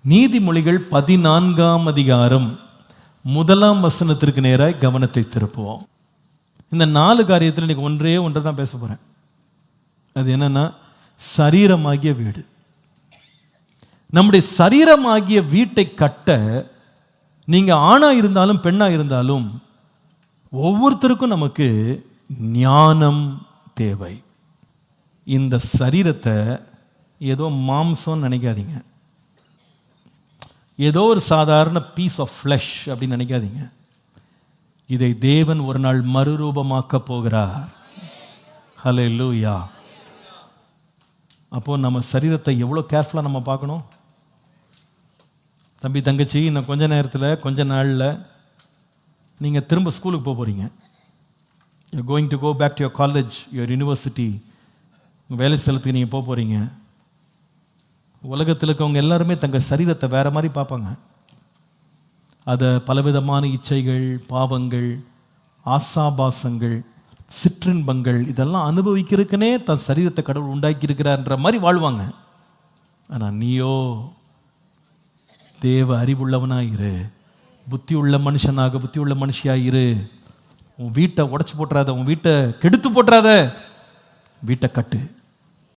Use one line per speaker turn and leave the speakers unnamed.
நீதிமொழிகள் 14ஆம் அதிகாரம் 1ஆம் வசனத்திற்கு நேராக கவனத்தை திருப்புவோம். இந்த 4 காரியத்தில் இன்னைக்கு ஒன்றை தான் பேச போறேன். அது என்னன்னா, சரீரமாகிய வீடு. நம்முடைய சரீரமாகிய வீட்டை கட்ட நீங்க ஆணா இருந்தாலும் பெண்ணா இருந்தாலும் ஒவ்வொருத்தருக்கும் நமக்கு ஞானம் தேவை. இந்த சரீரத்தை ஏதோ மாம்சம் நினைக்காதீங்க, ஏதோ ஒரு சாதாரண பீஸ் ஆஃப் ஃப்ளஷ் அப்படின்னு நினைக்காதீங்க. இதை தேவன் ஒரு நாள் மறுரூபமாக்க போகிறார். ஹல்லேலூயா. அப்போ நம்ம சரீரத்தை எவ்வளோ கேர்ஃபுல்லாக நம்ம பார்க்கணும். தம்பி தங்கச்சி, இன்னும் கொஞ்ச நேரத்தில் கொஞ்ச நாளில் நீங்கள் திரும்ப ஸ்கூலுக்கு போக போகிறீங்க. You going to go back to your college, your university, உங்கள் வேலை ஸ்தலத்துக்கு நீங்கள் போக போகிறீங்க. உலகத்தில் இருக்கவங்க எல்லாருமே தங்கள் சரீரத்தை வேறு மாதிரி பார்ப்பாங்க. அதை பலவிதமான இச்சைகள், பாவங்கள், ஆசாபாசங்கள், சிற்றின்பங்கள் இதெல்லாம் அனுபவிக்கிறதுக்குனே தன் சரீரத்தை கடவுள் உண்டாக்கியிருக்கிறார்ன்ற மாதிரி வாழ்வாங்க. ஆனால் நீயோ தேவ அறிவுள்ளவனாயிரு, புத்தி உள்ள மனுஷனாக, புத்தி உள்ள மனுஷியாயிரு. உன் வீட்டை உடைச்சு போட்டுறாத, உன் வீட்டை கெடுத்து போட்டுறாத, வீட்டை கட்டு.